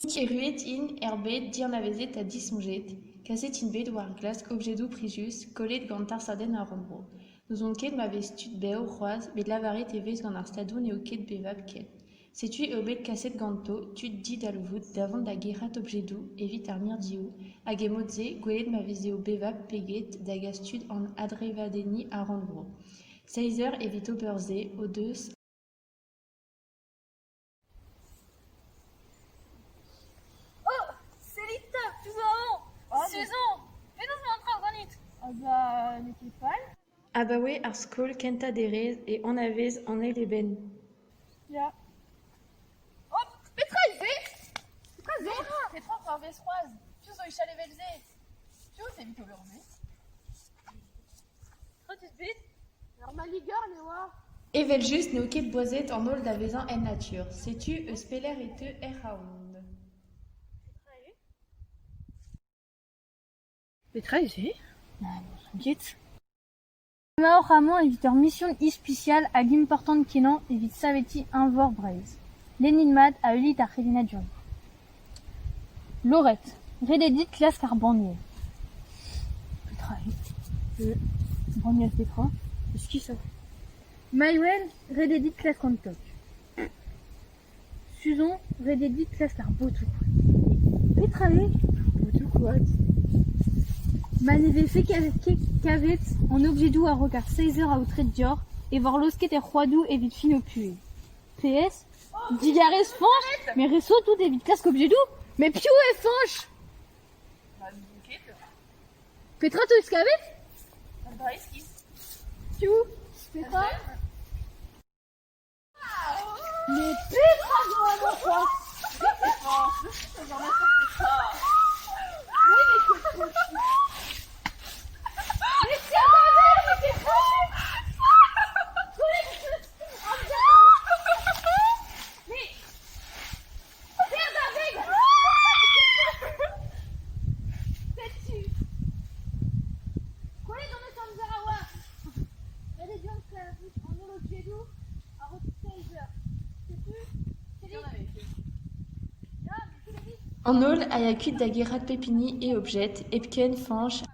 Ruet in herbet dirnavezet a disonget, kaset in bet war glask objedou prigius, kollet gant sarden a rondbro. Nous on ket ma vestud beo roaz, bet lavaret e vez gant ar stadoun eo ket bevab ket. Setu eo bet kaset ganto, tud dit alvoud davant da gerat objedou, evit ar mirdiou, hag e modze, gwelet ma vez eo bevab peget da gastud an adrevadeni a rondbro. 16 heures evit oberze, o deus. Susan, fais-nous montrer un granit. Ah bah, n'était pas. Abawe ar skol kenta derez e an avez an el eben. Ja. Oh, Petra, Petra, par Vesroise. Tu so ich alle velze. Tu c'est vite overné. Tu bit. Normal ligar, ne wa. Evel just ne ket boizet an ol da vezan en nature. Setu eus peler et te er raound. Petra, t'inquiète. Mao Ramon évite leur mission spéciale à l'important Kenan évite Saveti Invor Braise. Lénine Mad a Elit à Relina Durier. Lorette, Rededit classe Carbannier. Petra, Bannier Petra, est-ce qu'il ça? Maïwen, Rededit classe Contoc. Susan, Rededit classe Carbotou. Petra, Botou quoi? Maneve fait qu'avait en objet doux à regard 16 heures à outré de Dior et voir l'osquet et roidou et vite fin au puits. PS, Digares fanche, mais réseau tout et vite casque objet doux, mais piou et fanche. Petra tout escavet? Piou, Petra. Mais Petra doit avoir quoi? En ol a yakut da gerat pepini et objet, epken fanche.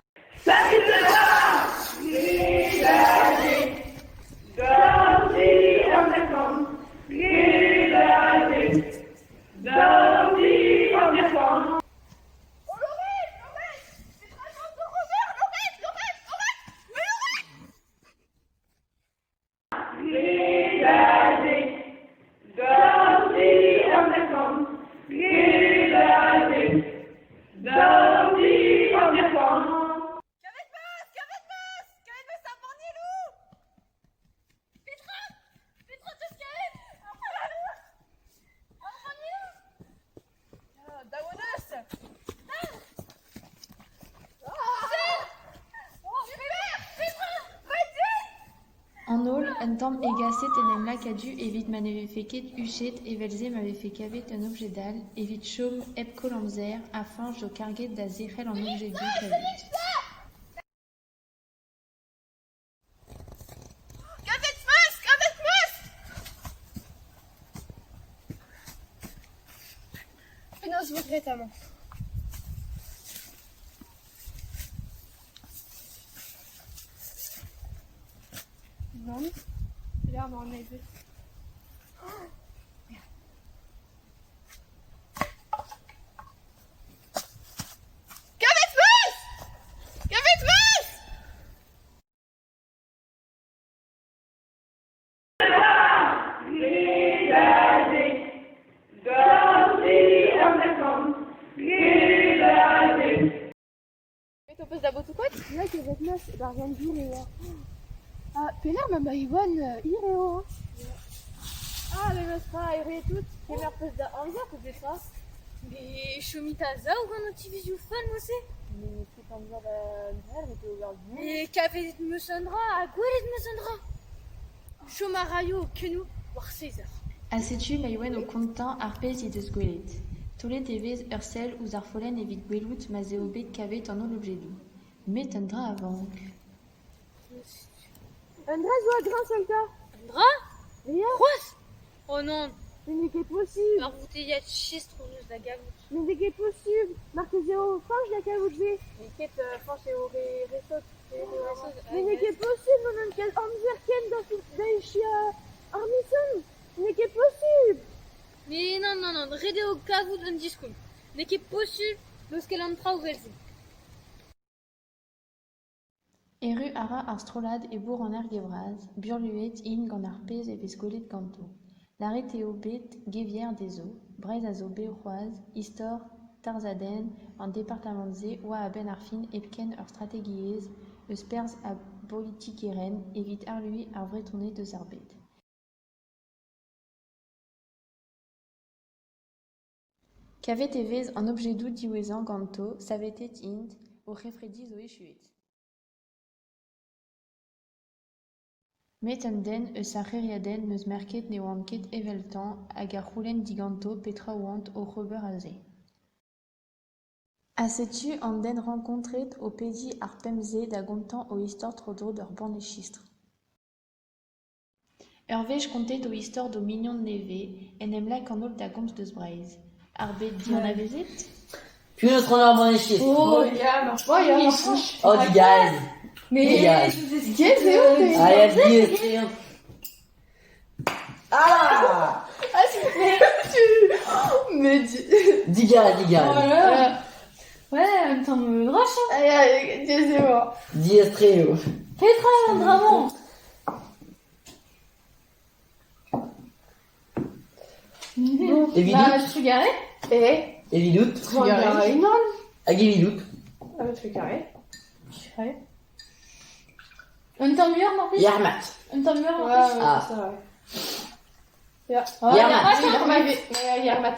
En ol, un tamm egaset en em lakadu evit maneve feket uchet evelze m'avait fait kavet un objet d'al, evit chom eb kolamzer a fange do karget da zerel en objet du kavet. Nos regrettement. Non, là on en est deux. Là, qui avec nous, c'est d'argent de jour et ah, Péler, ma Iwan, Iréo. Ah, mais je serai aéré tout. Quelle heure peut-être d'envers que je ça? Mais Chomitaza ou quand on utilise du fun, moi c'est? Mais c'est comme ça, la était ouverte. Mais qu'avait me sondra, à quoi elle me sondra? Chomarayo, que nous, voir 16 heures. A setu maïwen au content arpez et de sgwelet. Tolet evez ursel ou zarfolen evit gwelout ma zeo bet kavet en ol objet doux. Mais un drap avant. Un drap joue à grand soldat. Un drap? Rien. Oh non, Mais n'est qu'est possible. Alors vous t'es dit trouveuse la gamme. Mais n'est qu'est possible. Marque 0, franche la cavouche. Mais qu'est franche et au réseau. Mais n'est qu'est possible, mon oncle. On zerken dans Chia Armisen. N'est qu'est possible. Mais non, rede au cavou d'un discours. N'est qu'est possible, parce qu'elle entra au Velsi. Eru ara ar strolad e bour an ergevraz, burluet in gant ar pez e vez golet ganto. Laret eo bet gevier dezo, brez a zo beo'c'hoaz, istor, tarzaden, an departament ze oa a ben ar fin epken ur strategiez, eus perz a politikeren evit ar lui ar vretonnet deus ar bet. Kavet e vez an objedou diwezan ganto, savetet int, o c'hefredi zo echuet. Met an den eus ar c'heriadenn neus merket ne oan ket eveltan hag ar c'houlenn diganto petra oant o c'hober a ze. A setu an den renkontret o pedi ar pemze da gontan o istor tro-dro d'ur banne-sistr. Ur vez kontet o istor do mignon de neve en em lak an holl da gomz deus Breizh. Ar bet di an avezet? Puis notre honneur bon échec. Oh, ya, marche pas, ya, marche pas. Oh, du gaz. Mais Allez, dis. Ah! Mais dis. Diga. Ouais, en même temps, me drache. Allez, c'est bon. Diestreo. Petra, vraiment. Évident. Tu fais garé? Évident. Garé. Aguividou. Ah, tu fais carré. On t'en mûre, Marcus? Yarmat. On t'en mûre, Ouais, Marcus? Ah. c'est vrai. Ja. Yarmat. Yarmat.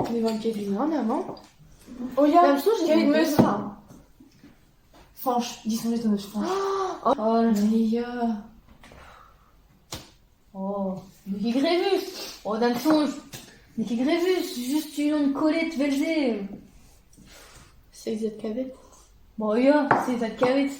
Vi var ikke vinneren hjemme. Og jeg skal ikke møde ham. Franche, dis-moi ton franche. Oh, Mais ja. Oh, mais qui Grévus? Oh, d'un songe. Mais qui Grévus? Juste une colette velzée. C'est que vous êtes cadet. Bon, ja, c'est ça de cavette.